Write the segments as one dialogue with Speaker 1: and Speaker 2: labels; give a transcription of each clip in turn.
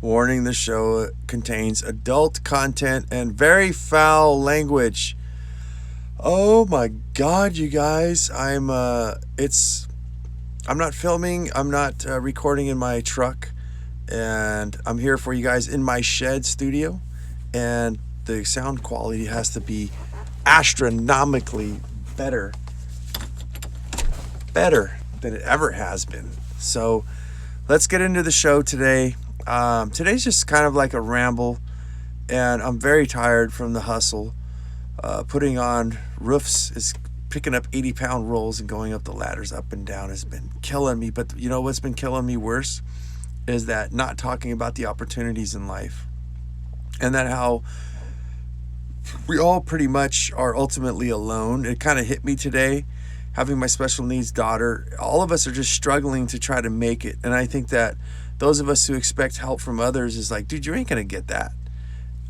Speaker 1: Warning, the show contains adult content and very foul language. Oh my god, you guys. I'm not filming, I'm not recording in my truck, and I'm here for you guys in my shed studio, and the sound quality has to be astronomically better better than it ever has been. So let's get into the show today. Today's just kind of like a ramble, and I'm very tired from the hustle. Putting on roofs is picking up 80-pound rolls and going up the ladders up and down has been killing me. But you know what's been killing me worse is that not talking about the opportunities in life, and that how we all pretty much are ultimately alone. It kind of hit me today having my special needs daughter. All of us are just struggling to try to make it. And I think that those of us who expect help from others is like, dude, you ain't going to get that.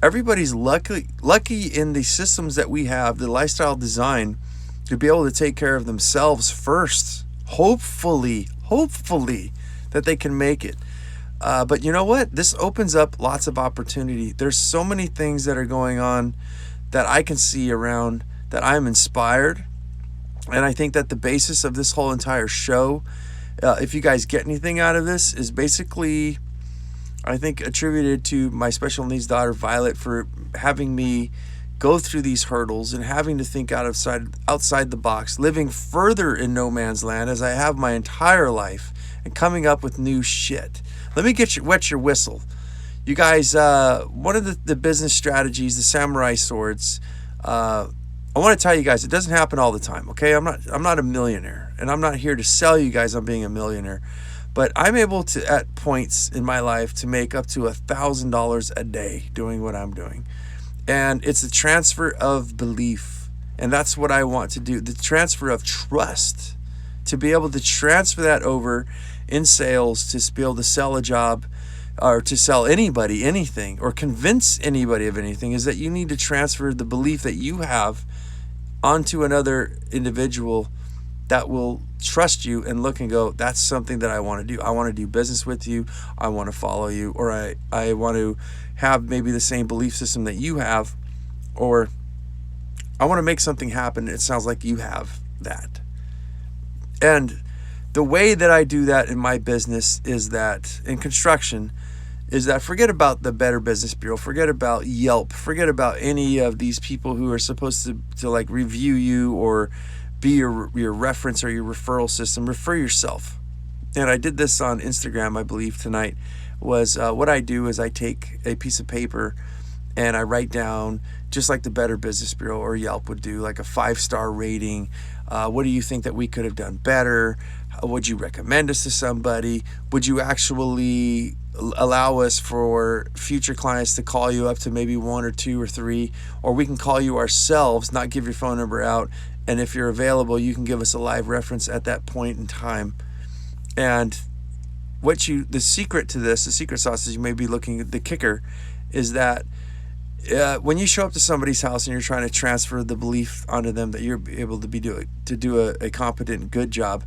Speaker 1: Everybody's lucky in the systems that we have, the lifestyle design, to be able to take care of themselves first. Hopefully that they can make it. But you know what? This opens up lots of opportunity. There's so many things that are going on that I can see around that I'm inspired. And I think that the basis of this whole entire show, if you guys get anything out of this, is basically, I think, attributed to my special needs daughter, Violet, for having me go through these hurdles and having to think outside the box, living further in no man's land as I have my entire life, and coming up with new shit. Let me wet your whistle. You guys, one of the business strategies, the samurai swords, I want to tell you guys, it doesn't happen all the time, okay? I'm not a millionaire, and I'm not here to sell you guys on being a millionaire, but I'm able to, at points in my life, to make up to $1,000 a day doing what I'm doing. And it's the transfer of belief, and that's what I want to do, the transfer of trust, to be able to transfer that over in sales, to be able to sell a job, or to sell anybody anything, or convince anybody of anything, is that you need to transfer the belief that you have onto another individual that will trust you and look and go, that's something that I want to do. I want to do business with you. I want to follow you, or I want to have maybe the same belief system that you have, or I want to make something happen. It sounds like you have that. And the way that I do that in my business is that in construction is that forget about the Better Business Bureau, forget about Yelp, forget about any of these people who are supposed to like review you or be your reference or your referral system. Refer yourself. And I did this on Instagram, I believe tonight, was what I do is I take a piece of paper and I write down, just like the Better Business Bureau or Yelp would do, like a 5-star rating. What do you think that we could have done better? Would you recommend us to somebody? Would you actually allow us for future clients to call you up to maybe 1 or 2 or 3, or we can call you ourselves, not give your phone number out, and if you're available, you can give us a live reference at that point in time. And the secret to this, the secret sauce is, you may be looking at the kicker, is that when you show up to somebody's house and you're trying to transfer the belief onto them that you're able to do a competent, good job,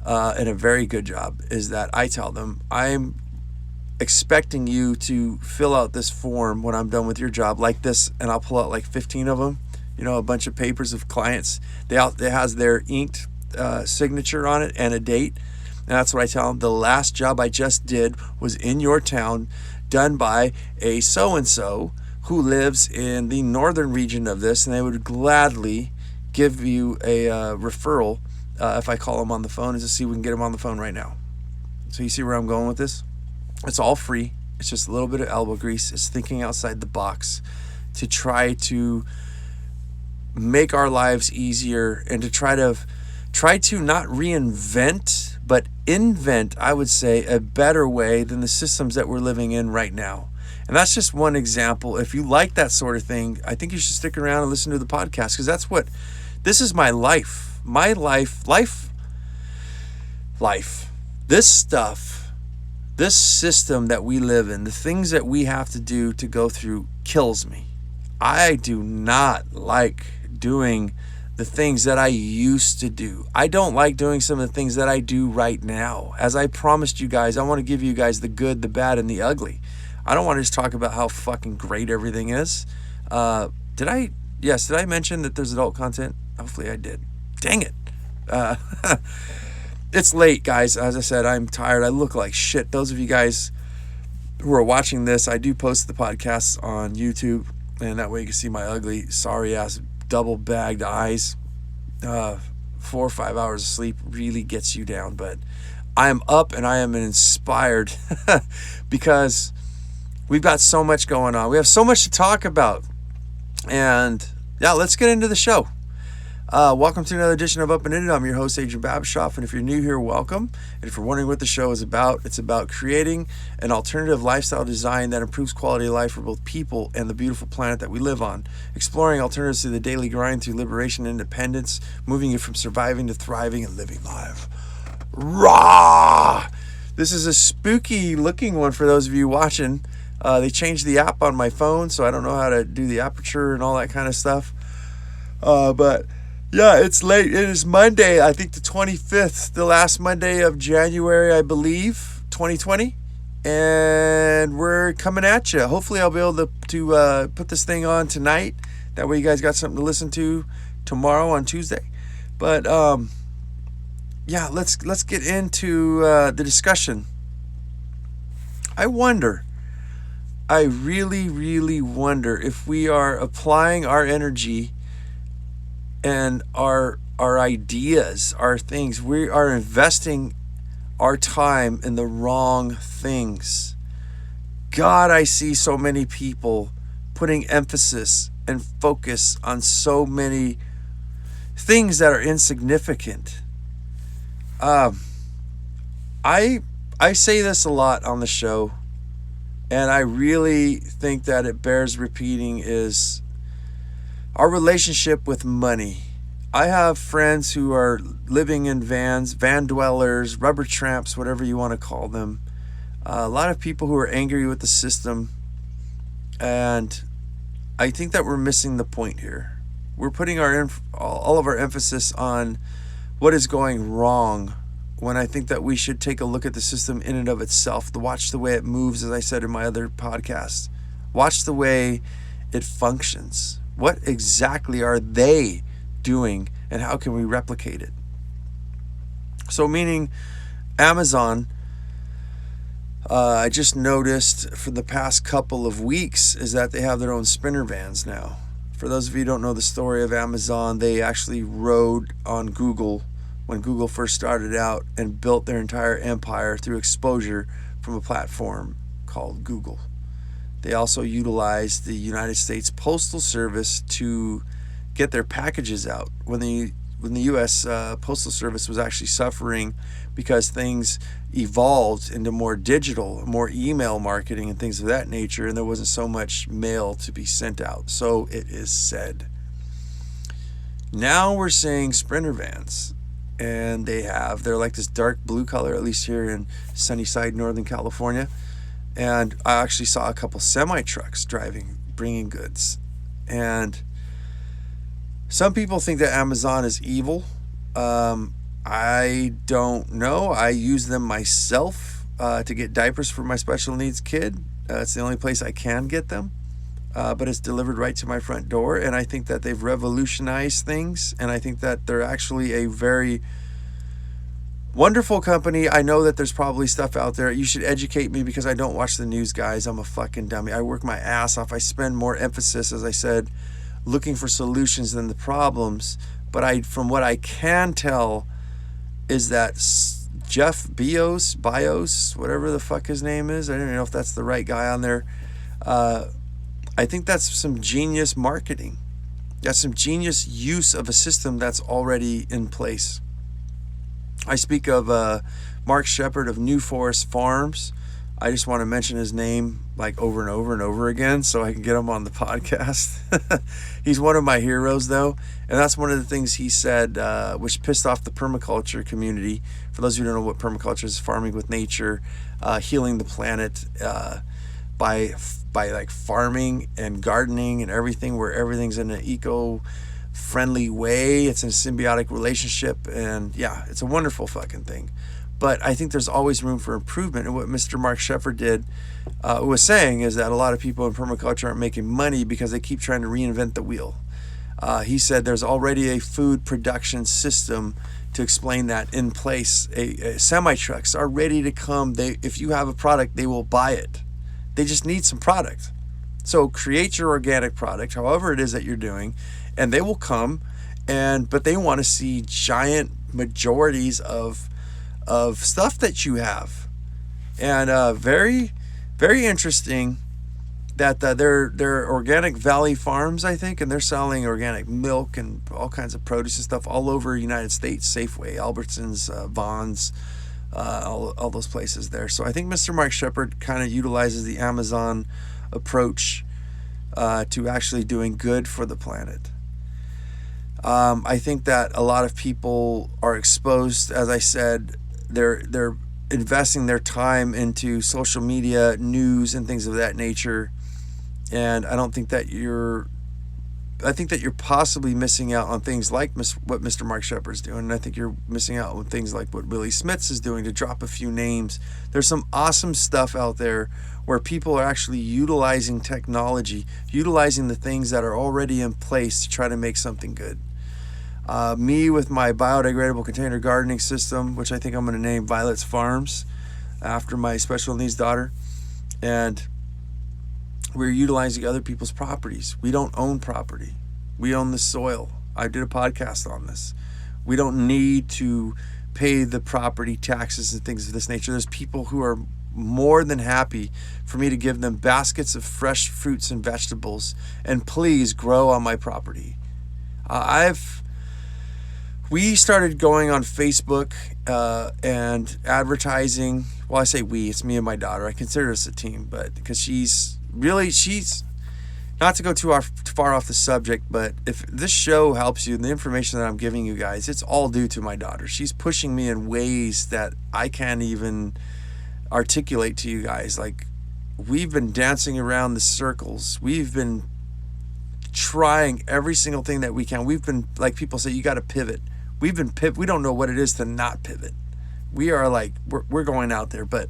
Speaker 1: and a very good job, is that I tell them, I'm expecting you to fill out this form when I'm done with your job, like this, and I'll pull out like 15 of them, a bunch of papers of clients. It has their inked signature on it and a date. And that's what I tell them. The last job I just did was in your town, done by a so-and-so who lives in the northern region of this, and they would gladly give you a referral if I call them on the phone, and to see if we can get them on the phone right now. So you see where I'm going with this? It's all free. It's just a little bit of elbow grease. It's thinking outside the box to try to make our lives easier, and to try to not reinvent, but invent, I would say, a better way than the systems that we're living in right now. And that's just one example. If you like that sort of thing, I think you should stick around and listen to the podcast, because this is my life. My life. This stuff, this system that we live in, the things that we have to do to go through, kills me. I do not like doing the things that I used to do. I don't like doing some of the things that I do right now. As I promised you guys, I want to give you guys the good, the bad, and the ugly. I don't want to just talk about how fucking great everything is. Did I mention that there's adult content? Hopefully I did. Dang it. Uh, it's late, guys. As I said, I'm tired. I look like shit. Those of you guys who are watching this, I do post the podcasts on YouTube, and that way you can see my ugly, sorry-ass, double-bagged eyes. 4 or 5 hours of sleep really gets you down, but I am up and I am inspired because we've got so much going on. We have so much to talk about. And yeah, let's get into the show. Welcome to another edition of Up and In It. I'm your host, Adrian Babashoff, and if you're new here, welcome. And if you're wondering what the show is about, it's about creating an alternative lifestyle design that improves quality of life for both people and the beautiful planet that we live on. Exploring alternatives to the daily grind through liberation and independence, moving you from surviving to thriving and living life. Raw! This is a spooky looking one for those of you watching. They changed the app on my phone, so I don't know how to do the aperture and all that kind of stuff. But yeah, it's late. It is Monday, I think the 25th, the last Monday of January, I believe, 2020. And we're coming at you. Hopefully I'll be able to put this thing on tonight. That way you guys got something to listen to tomorrow on Tuesday. But yeah, let's get into the discussion. I really, really wonder if we are applying our energy and our ideas, our things. We are investing our time in the wrong things. God, I see so many people putting emphasis and focus on so many things that are insignificant. I say this a lot on the show, and I really think that it bears repeating, is our relationship with money. I have friends who are living in vans, van dwellers, rubber tramps, whatever you want to call them. A lot of people who are angry with the system. And I think that we're missing the point here. We're putting all of our emphasis on what is going wrong, when I think that we should take a look at the system in and of itself, to watch the way it moves, as I said in my other podcast. Watch the way it functions. What exactly are they doing, and how can we replicate it? So meaning Amazon, I just noticed for the past couple of weeks is that they have their own sprinter vans now. For those of you who don't know the story of Amazon, they actually rode on Google when Google first started out and built their entire empire through exposure from a platform called Google. They also utilized the United States Postal Service to get their packages out when the U.S. Postal Service was actually suffering because things evolved into more digital, more email marketing and things of that nature, and there wasn't so much mail to be sent out. So it is said. Now we're seeing sprinter vans, and they're like this dark blue color, at least here in Sunnyside, Northern California. And I actually saw a couple semi-trucks driving, bringing goods. And some people think that Amazon is evil. I don't know. I use them myself to get diapers for my special needs kid. It's the only place I can get them. But it's delivered right to my front door. And I think that they've revolutionized things. And I think that they're actually a very wonderful company. I know that there's probably stuff out there. You should educate me because I don't watch the news, guys. I'm a fucking dummy. I work my ass off. I spend more emphasis, as I said, looking for solutions than the problems. But from what I can tell, is that Jeff Bezos, whatever the fuck his name is, I don't even know if that's the right guy on there. I think that's some genius marketing. That's some genius use of a system that's already in place. I speak of Mark Shepard of New Forest Farms. I just want to mention his name like over and over and over again so I can get him on the podcast. He's one of my heroes, though. And that's one of the things he said, which pissed off the permaculture community. For those of you who don't know what permaculture is, farming with nature, healing the planet by like farming and gardening and everything, where everything's in an eco-friendly way. It's in a symbiotic relationship. And yeah, it's a wonderful fucking thing. but I think there's always room for improvement. And what Mr. Mark Shepard was saying is that a lot of people in permaculture aren't making money because they keep trying to reinvent the wheel. He said there's already a food production system to explain that in place. Semi-trucks are ready to come. If you have a product, they will buy it. They just need some product. So create your organic product, however it is that you're doing, and they will come. But they want to see giant majorities of stuff that you have. And very, very interesting that they're organic Valley Farms, I think, and they're selling organic milk and all kinds of produce and stuff all over the United States. Safeway, Albertsons, Vons, all those places there. So I think Mr. Mark Shepard kind of utilizes the Amazon approach to actually doing good for the planet. I think that a lot of people are exposed, as I said, they're investing their time into social media, news, and things of that nature. And I think that you're possibly missing out on things like what Mr. Mark Shepard's doing. And I think you're missing out on things like what Willie Smiths is doing, to drop a few names. There's some awesome stuff out there where people are actually utilizing technology, utilizing the things that are already in place to try to make something good. Me with my biodegradable container gardening system, which I think I'm going to name Violet's Farms after my special needs daughter. And we're utilizing other people's properties. We don't own property. We own the soil. I did a podcast on this. We don't need to pay the property taxes and things of this nature. There's people who are more than happy for me to give them baskets of fresh fruits and vegetables and please grow on my property. We started going on Facebook and advertising. Well, I say we, it's me and my daughter. I consider us a team, but because she's not to go too far off the subject, but if this show helps you and the information that I'm giving you guys, it's all due to my daughter. She's pushing me in ways that I can't even articulate to you guys. Like, we've been dancing around the circles. We've been trying every single thing that we can. We've been, like people say, you got to pivot. We don't know what it is to not pivot. We are like, we're going out there, but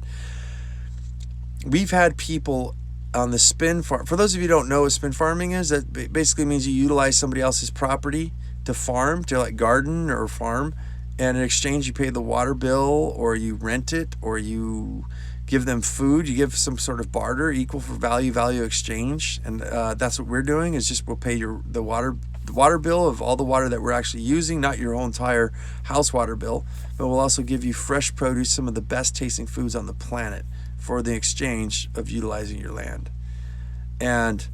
Speaker 1: we've had people on the spin farm. For those of you who don't know what spin farming is, that basically means you utilize somebody else's property to farm, to like garden or farm, and in exchange you pay the water bill, or you rent it, or you give them food. You give some sort of barter, equal for value exchange, and that's what we're doing. Is just we'll pay the water bill of all the water that we're actually using, not your whole entire house water bill, but we'll also give you fresh produce, some of the best tasting foods on the planet, for the exchange of utilizing your land. And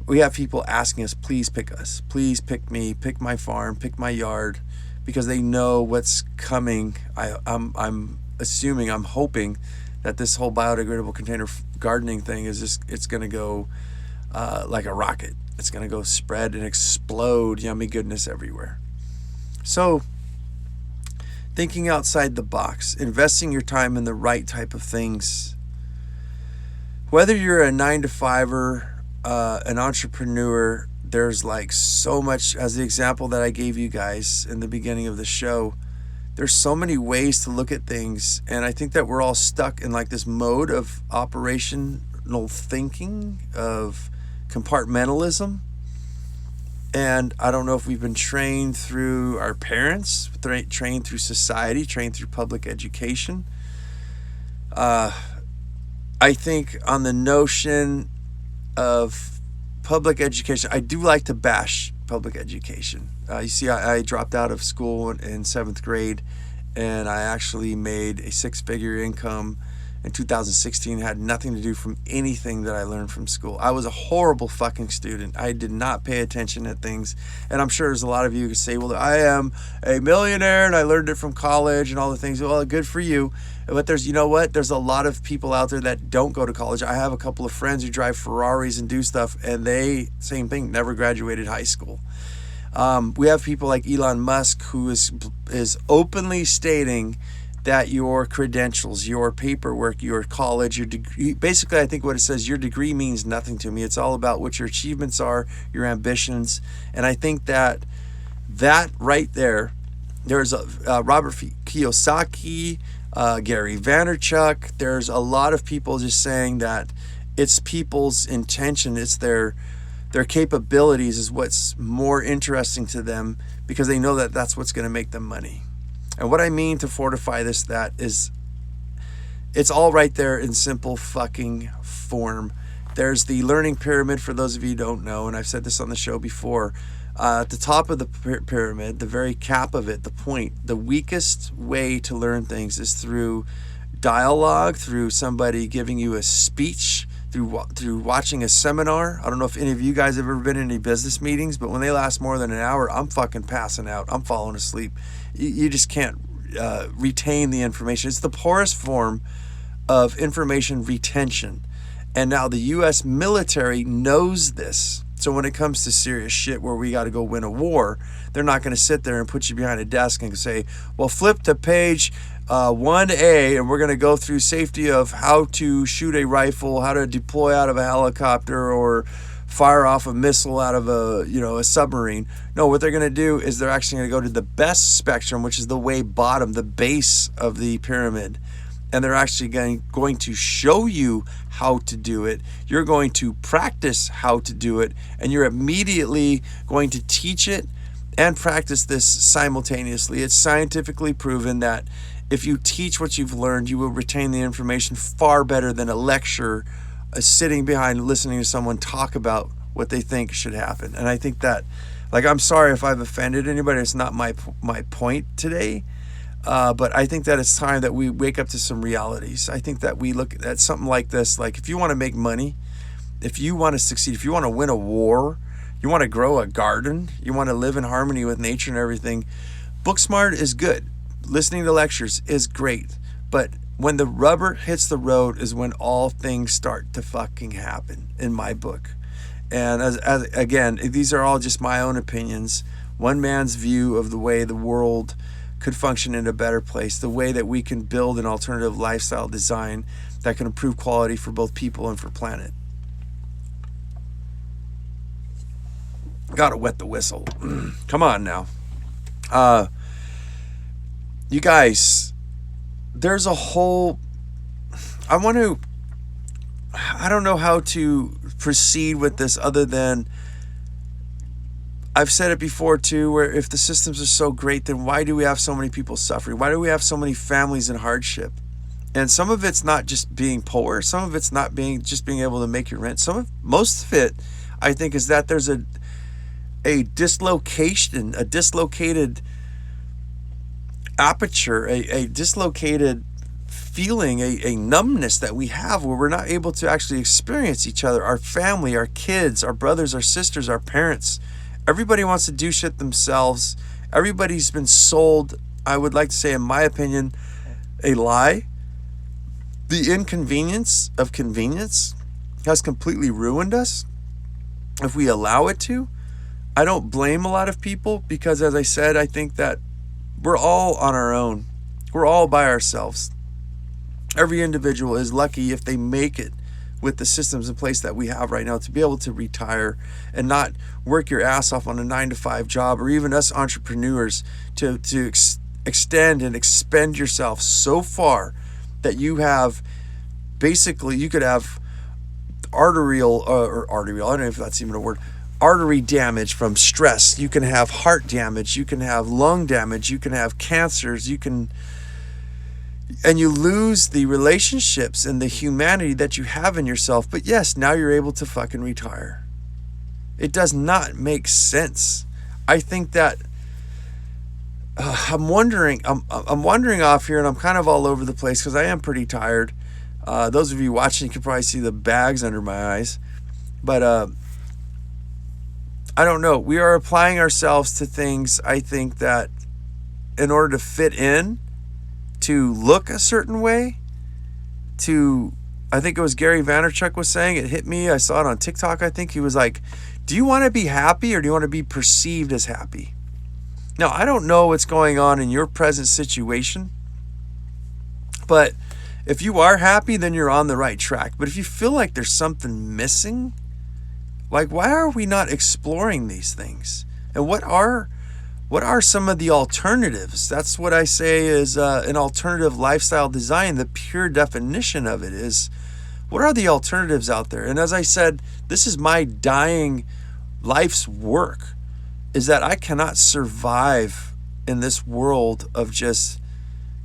Speaker 1: we have people asking us, please pick us, please pick me, pick my farm, pick my yard, because they know what's coming. I'm hoping that this whole biodegradable container gardening thing is just, it's going to go like a rocket. It's going to go spread and explode yummy goodness everywhere. So thinking outside the box, investing your time in the right type of things. Whether you're a 9-to-5er, an entrepreneur, there's like so much, as the example that I gave you guys in the beginning of the show, there's so many ways to look at things. And I think that we're all stuck in like this mode of operational thinking, of compartmentalism. And I don't know if we've been trained through our parents, trained through society, trained through public education. I think on the notion of public education, I do like to bash public education. You see, I dropped out of school in 7th grade, and I actually made a 6-figure income in 2016. Had nothing to do from anything that I learned from school. I was a horrible fucking student. I did not pay attention at things. And I'm sure there's a lot of you who say, well, I am a millionaire and I learned it from college and all the things. Well, good for you. But there's, you know what? There's a lot of people out there that don't go to college. I have a couple of friends who drive Ferraris and do stuff, and they, same thing, never graduated high school. We have people like Elon Musk, who is openly stating that your credentials, your paperwork, your college, your degree, basically I think what it says, your degree means nothing to me. It's all about what your achievements are, your ambitions. And I think that right there, there's Robert Kiyosaki, Gary Vaynerchuk. There's a lot of people just saying that it's people's intention, it's their capabilities is what's more interesting to them, because they know that that's what's going to make them money. And what I mean to fortify that is, it's all right there in simple fucking form. There's the learning pyramid, for those of you who don't know, and I've said this on the show before. At the top of the pyramid, the very cap of it, the point, the weakest way to learn things is through dialogue, through somebody giving you a speech, through watching a seminar. I don't know if any of you guys have ever been in any business meetings, but when they last more than an hour, I'm fucking passing out. I'm falling asleep. You just can't retain the information. It's the poorest form of information retention. And now the U.S. military knows this. So when it comes to serious shit where we got to go win a war, they're not going to sit there and put you behind a desk and say, well, flip to page 1A, and we're going to go through safety of how to shoot a rifle, how to deploy out of a helicopter, or fire off a missile out of a submarine. No, what they're going to do is they're actually going to go to the best spectrum, which is the way bottom, the base of the pyramid. And they're actually going to show you how to do it. You're going to practice how to do it, and you're immediately going to teach it and practice this simultaneously. It's scientifically proven that if you teach what you've learned, you will retain the information far better than a lecture sitting behind listening to someone talk about what they think should happen. And I think that, I'm sorry if I've offended anybody. It's not my point today. But I think that it's time that we wake up to some realities. I think that we look at something like this, like if you want to make money, if you want to succeed, if you want to win a war, you want to grow a garden, you want to live in harmony with nature and everything, book smart is good. Listening to lectures is great. But when the rubber hits the road is when all things start to fucking happen, in my book. And as again, these are all just my own opinions. One man's view of the way the world could function in a better place, the way that we can build an alternative lifestyle design that can improve quality for both people and for planet. Gotta wet the whistle. Come on now. You guys, there's a whole, I don't know how to proceed with this other than, I've said it before too, where if the systems are so great, then why do we have so many people suffering? Why do we have so many families in hardship? And some of it's not just being poor. Some of it's not being able to make your rent. Most of it, I think, is that there's a dislocation, a dislocated aperture, a dislocated feeling, a numbness that we have where we're not able to actually experience each other, our family, our kids, our brothers, our sisters, our parents. Everybody wants to do shit themselves. Everybody's been sold, I would like to say, in my opinion, a lie. The inconvenience of convenience has completely ruined us if we allow it to. I don't blame a lot of people because, as I said, I think that we're all on our own. We're all by ourselves. Every individual is lucky if they make it with the systems in place that we have right now to be able to retire and not work your ass off on a 9-to-5 job, or even us entrepreneurs to extend and expend yourself so far that you have basically, you could have arterial, I don't know if that's even a word, artery damage from stress. You can have heart damage. You can have lung damage. You can have cancers. And you lose the relationships and the humanity that you have in yourself. But yes, now you're able to fucking retire. It does not make sense. I think that I'm wondering off here, and I'm kind of all over the place because I am pretty tired. Those of you watching can probably see the bags under my eyes. But I don't know. We are applying ourselves to things, I think, that in order to fit in, to look a certain way, I think it was Gary Vaynerchuk was saying, it hit me, I saw it on TikTok, I think. He was like, do you want to be happy or do you want to be perceived as happy? Now, I don't know what's going on in your present situation, but if you are happy, then you're on the right track. But if you feel like there's something missing, like, why are we not exploring these things? And what are what are some of the alternatives? That's what I say is an alternative lifestyle design. The pure definition of it is, what are the alternatives out there? And as I said, this is my dying life's work, is that I cannot survive in this world of just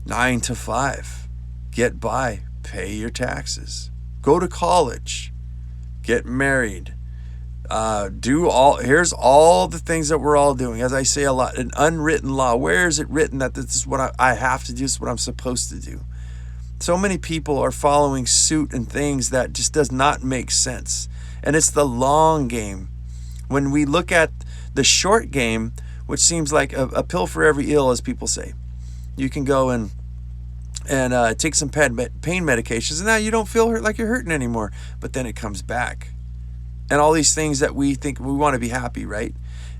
Speaker 1: 9 to 5. Get by, pay your taxes, go to college, get married, here's all the things that we're all doing. As I say a lot, an unwritten law. Where is it written that this is what I have to do, this is what I'm supposed to do? So many people are following suit in things that just does not make sense. And it's the long game. When we look at the short game, which seems like a pill for every ill, as people say, you can go and take some pain medications, and now you don't feel like you're hurting anymore. But then it comes back. And all these things that we think we want to be happy, right?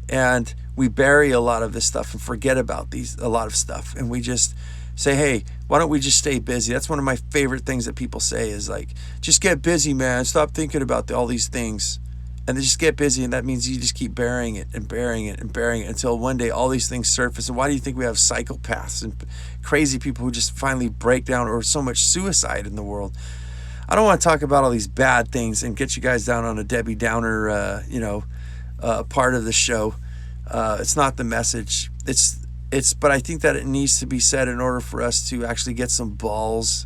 Speaker 1: And we bury a lot of this stuff and forget about a lot of stuff. And we just say, hey, why don't we just stay busy? That's one of my favorite things that people say is like, just get busy, man. Stop thinking about all these things. And they just get busy, and that means you just keep burying it and burying it and burying it until one day all these things surface. And why do you think we have psychopaths and crazy people who just finally break down, or so much suicide in the world? I don't want to talk about all these bad things and get you guys down on a Debbie Downer, part of the show. It's not the message. But I think that it needs to be said in order for us to actually get some balls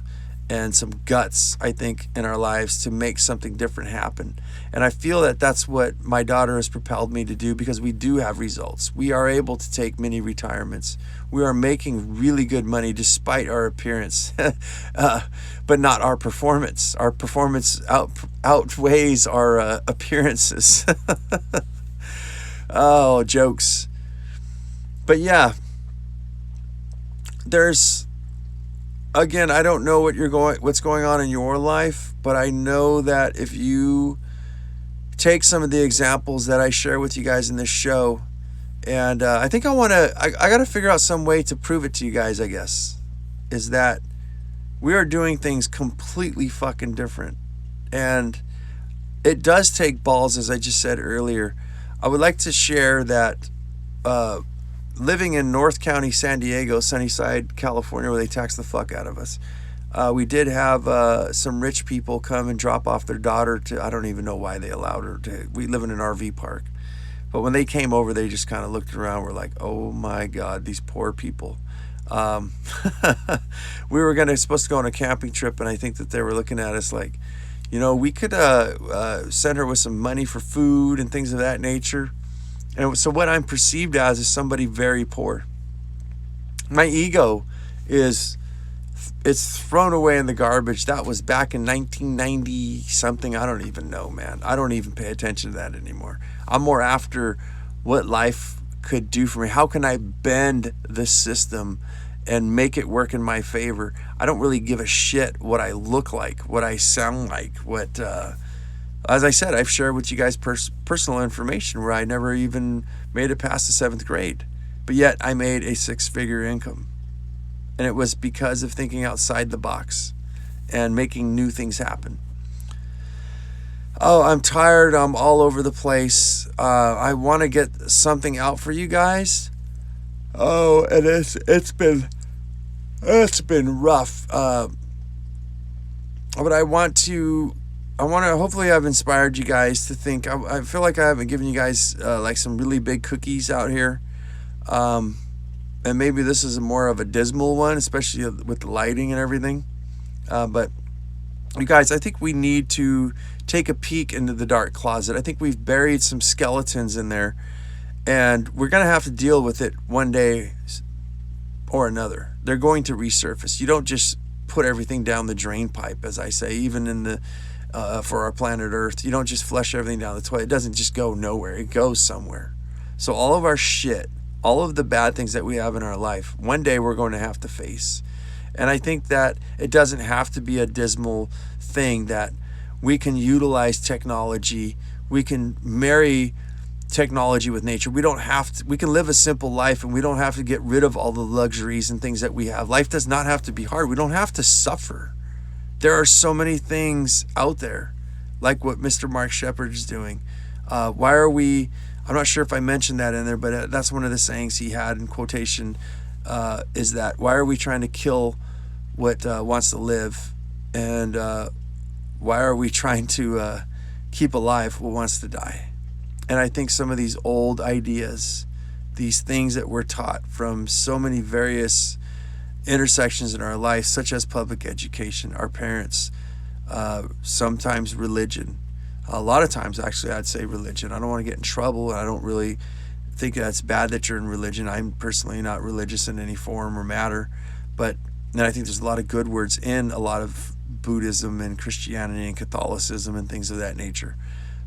Speaker 1: and some guts, I think, in our lives to make something different happen. And I feel that that's what my daughter has propelled me to do, because we do have results. We are able to take mini retirements. We are making really good money despite our appearance, but not our performance. Our performance outweighs our appearances. Oh, jokes. But yeah, again, I don't know what's going on in your life, but I know that if you take some of the examples that I share with you guys in this show, and I think I got to figure out some way to prove it to you guys, I guess, is that we are doing things completely fucking different. And it does take balls, as I just said earlier. I would like to share that living in North County, San Diego, Sunnyside, California, where they tax the fuck out of us, we did have some rich people come and drop off their daughter I don't even know why they allowed her to. We live in an RV park. But when they came over, they just kind of looked around. We're like, oh my God, these poor people. We were supposed to go on a camping trip, and I think that they were looking at us like, we could send her with some money for food and things of that nature. And so what I'm perceived as is somebody very poor. My ego it's thrown away in the garbage. That was back in 1990 something. I don't even know, man. I don't even pay attention to that anymore. I'm more after what life could do for me. How can I bend the system and make it work in my favor? I don't really give a shit what I look like, what I sound like, as I said, I've shared with you guys personal information where I never even made it past the 7th grade, but yet I made a 6-figure income. And it was because of thinking outside the box and making new things happen. Oh, I'm tired. I'm all over the place. I want to get something out for you guys. Oh, and it's been rough. But I want to hopefully I've inspired you guys to think. I feel like I haven't given you guys like some really big cookies out here. And maybe this is more of a dismal one, especially with the lighting and everything. But you guys, I think we need to take a peek into the dark closet. I think we've buried some skeletons in there, and we're going to have to deal with it one day or another. They're going to resurface. You don't just put everything down the drain pipe, as I say, even in for our planet Earth. You don't just flush everything down the toilet. It doesn't just go nowhere. It goes somewhere. So all of our shit, all of the bad things that we have in our life, one day we're going to have to face. And I think that it doesn't have to be a dismal thing, that we can utilize technology. We can marry technology with nature. We can live a simple life, and we don't have to get rid of all the luxuries and things that we have. Life does not have to be hard. We don't have to suffer. There are so many things out there, like what Mr. Mark Shepard is doing. Why are we I'm not sure if I mentioned that in there, but that's one of the sayings he had in quotation, is that, why are we trying to kill what wants to live? And why are we trying to keep alive what wants to die? And I think some of these old ideas, these things that we're taught from so many various intersections in our life, such as public education, our parents, sometimes religion, a lot of times actually I'd say religion. I don't want to get in trouble, and I don't really think that's bad that you're in religion. I'm personally not religious in any form or matter, but and I think there's a lot of good words in a lot of Buddhism and Christianity and Catholicism and things of that nature.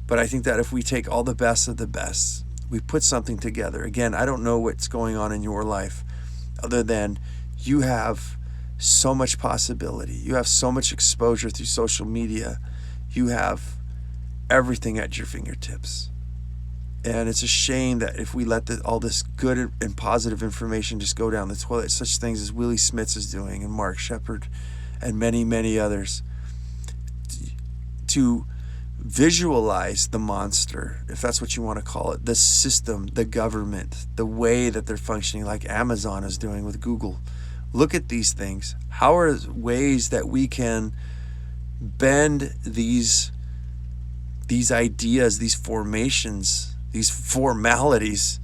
Speaker 1: But I think that if we take all the best of the best, we put something together. Again, I don't know what's going on in your life other than you have so much possibility. You have so much exposure through social media. You have everything at your fingertips. And it's a shame that if we let all this good and positive information just go down the toilet, such things as Willie Smits is doing and Mark Shepard and many, many others, to visualize the monster, if that's what you want to call it, the system, the government, the way that they're functioning, like Amazon is doing with Google. Look at these things. How are ways that we can bend these ideas, these formations, these formalities?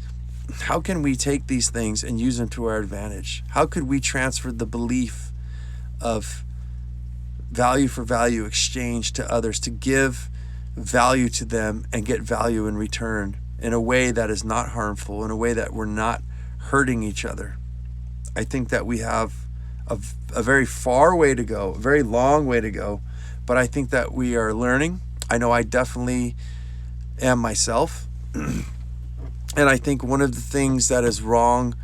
Speaker 1: How can we take these things and use them to our advantage? How could we transfer the belief of value for value exchange to others, to give value to them and get value in return in a way that is not harmful, in a way that we're not hurting each other? I think that we have a very far way to go, a very long way to go, but I think that we are learning. I know I definitely am myself. And I think one of the things that is wrong,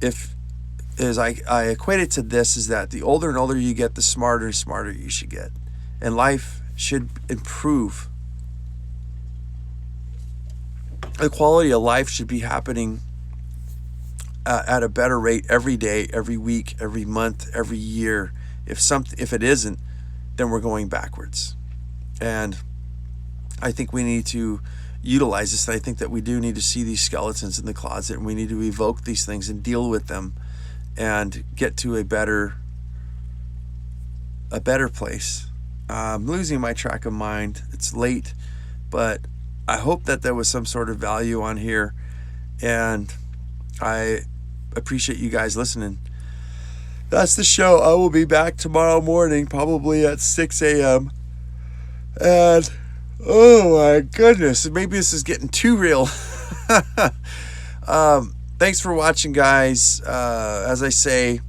Speaker 1: I equate it to this, is that the older and older you get, the smarter and smarter you should get. And life should improve. The quality of life should be happening at a better rate every day, every week, every month, every year. If it isn't, then we're going backwards. And I think we need to utilize this. I think that we do need to see these skeletons in the closet, and we need to evoke these things and deal with them and get to a better place. I'm losing my track of mind. It's late, but I hope that there was some sort of value on here, and I appreciate you guys listening. That's the show. I will be back tomorrow morning, probably at 6 a.m. And oh my goodness, maybe this is getting too real. Thanks for watching, guys. As I say,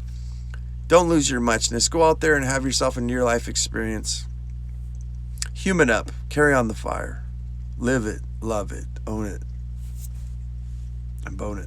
Speaker 1: don't lose your muchness. Go out there and have yourself a near-life experience. Human up. Carry on the fire. Live it. Love it. Own it. And bone it.